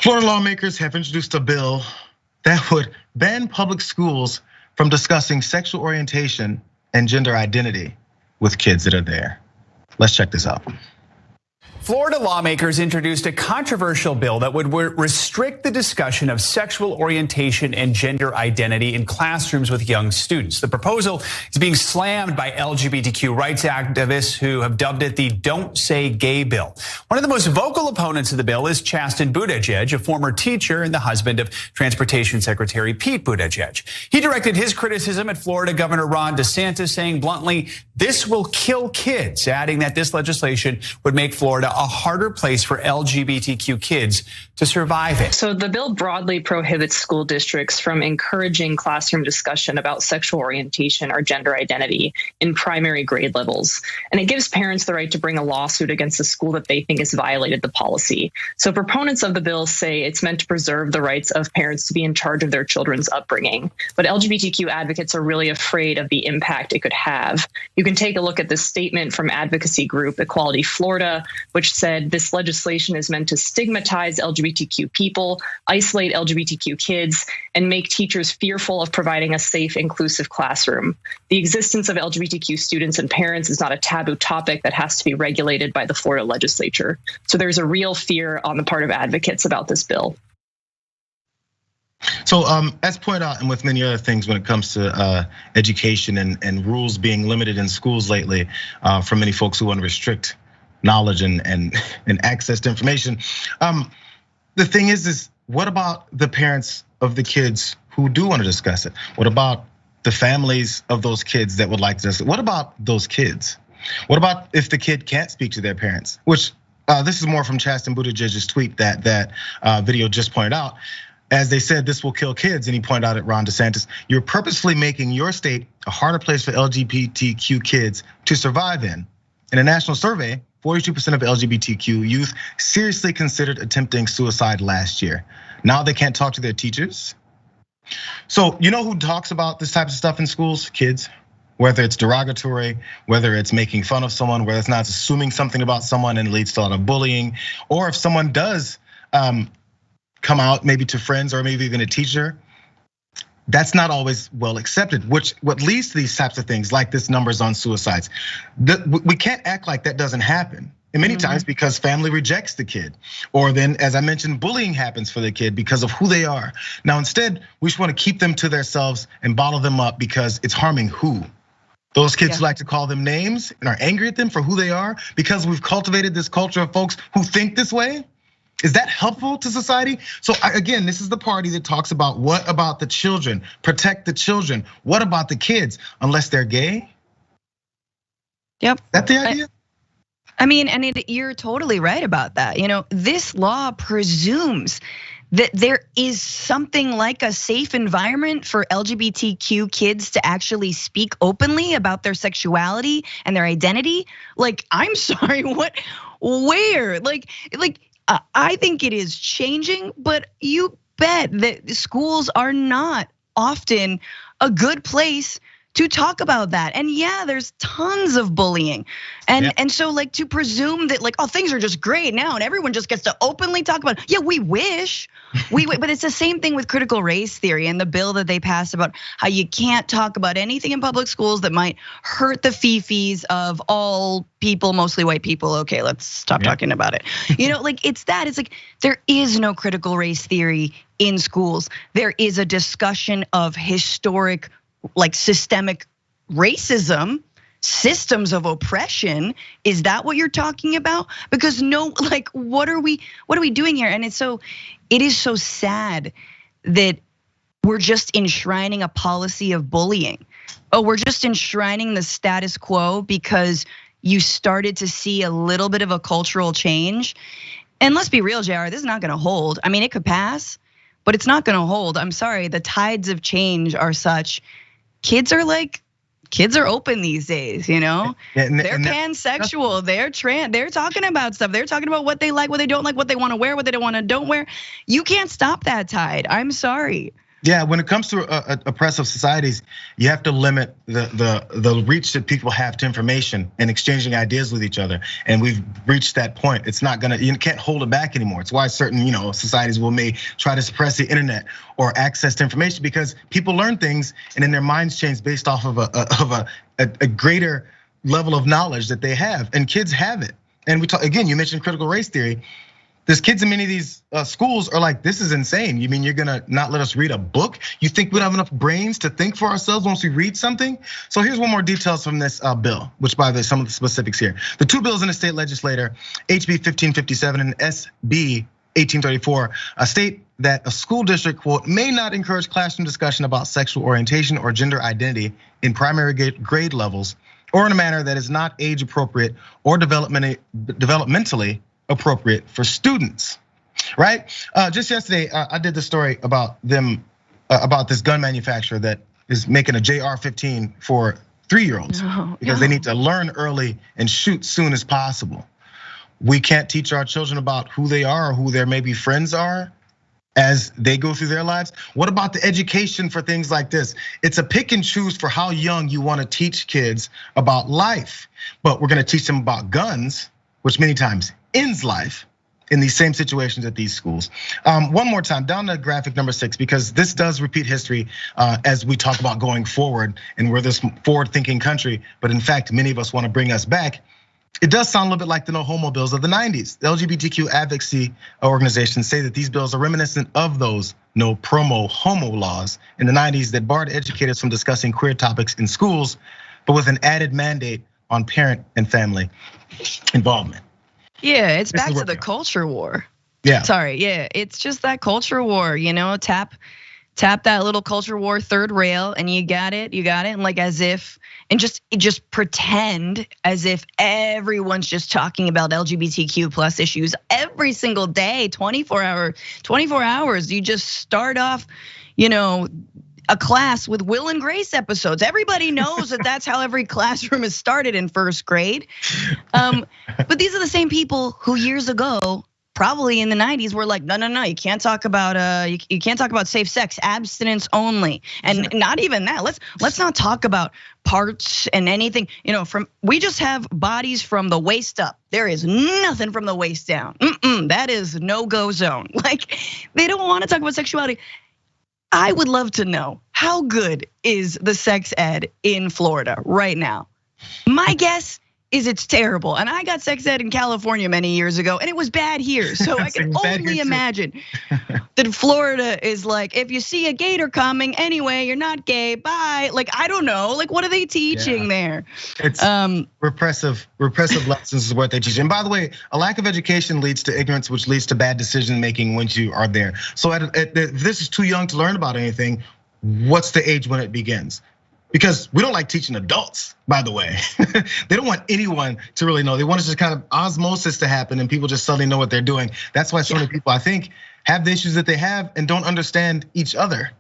Florida lawmakers have introduced a bill that would ban public schools from discussing sexual orientation and gender identity with kids that are there. Let's check this out. Florida lawmakers introduced a controversial bill that would restrict the discussion of sexual orientation and gender identity in classrooms with young students. The proposal is being slammed by LGBTQ rights activists who have dubbed it the Don't Say Gay bill. One of the most vocal opponents of the bill is Chasten Buttigieg, a former teacher and the husband of Transportation Secretary Pete Buttigieg. He directed his criticism at Florida Governor Ron DeSantis, saying bluntly, "This will kill kids," adding that this legislation would make Florida a harder place for LGBTQ kids to survive in. So the bill broadly prohibits school districts from encouraging classroom discussion about sexual orientation or gender identity in primary grade levels. And it gives parents the right to bring a lawsuit against a school that they think has violated the policy. So proponents of the bill say it's meant to preserve the rights of parents to be in charge of their children's upbringing. But LGBTQ advocates are really afraid of the impact it could have. You can take a look at this statement from advocacy group Equality Florida, which said this legislation is meant to stigmatize LGBTQ people, isolate LGBTQ kids, and make teachers fearful of providing a safe, inclusive classroom. The existence of LGBTQ students and parents is not a taboo topic that has to be regulated by the Florida legislature. So there's a real fear on the part of advocates about this bill. So as pointed out, and with many other things when it comes to education and rules being limited in schools lately, for many folks who want to restrict knowledge and access to information. The thing is what about the parents of the kids who do want to discuss it? What about the families of those kids that would like to discuss it? What about those kids? What about if the kid can't speak to their parents? Which this is more from Chasten Buttigieg's tweet that video just pointed out. As they said, this will kill kids, and he pointed out at Ron DeSantis, you're purposefully making your state a harder place for LGBTQ kids to survive in. In a national survey, 42% of LGBTQ youth seriously considered attempting suicide last year. Now they can't talk to their teachers. So you know who talks about this type of stuff in schools? Kids. Whether it's derogatory, whether it's making fun of someone, whether it's not assuming something about someone and leads to a lot of bullying, or if someone does come out maybe to friends or maybe even a teacher, that's not always well accepted, what leads to these types of things like this numbers on suicides. We can't act like that doesn't happen. And many times because family rejects the kid, or then as I mentioned, bullying happens for the kid because of who they are. Now instead, we just want to keep them to themselves and bottle them up because it's harming who? Those kids who like to call them names and are angry at them for who they are because we've cultivated this culture of folks who think this way. Is that helpful to society? So again, this is the party that talks about what about the children, protect the children. What about the kids, unless they're gay? Yep. Is that the idea? I mean, and you're totally right about that. You know, this law presumes that there is something like a safe environment for LGBTQ kids to actually speak openly about their sexuality and their identity. Like, I'm sorry, where? Like. I think it is changing, but you bet that schools are not often a good place to talk about that. And yeah, there's tons of bullying. And so like to presume that like, oh, things are just great now and everyone just gets to openly talk about it. Yeah, we wish, but it's the same thing with critical race theory and the bill that they passed about how you can't talk about anything in public schools that might hurt the fifis of all people, mostly white people. Okay, let's stop talking about it. You know, like it's like there is no critical race theory in schools. There is a discussion of historic, like systemic racism, systems of oppression. Is that what you're talking about? Because no, like what are we doing here? And it is so sad that we're just enshrining a policy of bullying. Oh, we're just enshrining the status quo because you started to see a little bit of a cultural change. And let's be real, Jayar, this is not gonna hold. I mean, it could pass, but it's not gonna hold. I'm sorry, the tides of change are such. Kids are open these days, you know? They're pansexual, they're trans, they're talking about stuff. They're talking about what they like, what they don't like, what they wanna wear, what they don't wear. You can't stop that tide, I'm sorry. Yeah, when it comes to oppressive societies, you have to limit the reach that people have to information and exchanging ideas with each other. And we've reached that point. It's not gonna, you can't hold it back anymore. It's why certain, societies may try to suppress the internet or access to information, because people learn things and then their minds change based off of a greater level of knowledge that they have, and kids have it. And we talk again. You mentioned critical race theory. There's kids in many of these schools are like, this is insane. You mean you're gonna not let us read a book? You think we don't have enough brains to think for ourselves once we read something? So here's one more details from this bill, which by the way, some of the specifics here. The two bills in the state legislature, HB 1557 and SB 1834, state that a school district, quote, may not encourage classroom discussion about sexual orientation or gender identity in primary grade levels, or in a manner that is not age appropriate or developmentally appropriate for students, right? Just yesterday, I did the story about them, about this gun manufacturer that is making a JR-15 for 3-year-olds because they need to learn early and shoot soon as possible. We can't teach our children about who they are or who their maybe friends are as they go through their lives. What about the education for things like this? It's a pick and choose for how young you want to teach kids about life, but we're going to teach them about guns, which many times ends life in these same situations at these schools. One more time, down to graphic number 6, because this does repeat history as we talk about going forward, and we're this forward-thinking country, but in fact, many of us want to bring us back. It does sound a little bit like the no homo bills of the 90s. The LGBTQ advocacy organizations say that these bills are reminiscent of those no promo homo laws in the 90s that barred educators from discussing queer topics in schools, but with an added mandate on parent and family involvement. Yeah, it's back to the culture war. Yeah. Sorry, yeah, it's just that culture war, tap that little culture war third rail and you got it, and like as if, and just pretend as if everyone's just talking about LGBTQ plus issues every single day, 24 hours. You just start off, a class with Will and Grace episodes. Everybody knows that that's how every classroom is started in first grade. But these are the same people who years ago, probably in the 90s, were like, no, you can't talk about you can't talk about safe sex, abstinence only, and not even that. Let's not talk about parts and anything. We just have bodies from the waist up. There is nothing from the waist down. That is no-go zone. Like they don't want to talk about sexuality. I would love to know, how good is the sex ed in Florida right now? My guess is it's terrible. And I got sex ed in California many years ago, and it was bad here. So I can only imagine that Florida is like, if you see a gator coming, anyway, you're not gay, bye. Like, I don't know, like what are they teaching there? It's repressive lessons is what they teach. And by the way, a lack of education leads to ignorance, which leads to bad decision making once you are there. So if this is too young to learn about anything, what's the age when it begins? Because we don't like teaching adults, by the way. They don't want anyone to really know. They want us just kind of osmosis to happen and people just suddenly know what they're doing. That's why so many people, I think, have the issues that they have and don't understand each other.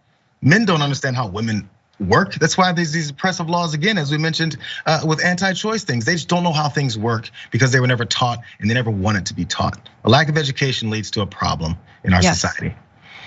Men don't understand how women work. That's why there's these oppressive laws, again, as we mentioned, with anti-choice things. They just don't know how things work because they were never taught and they never wanted to be taught. A lack of education leads to a problem in our society.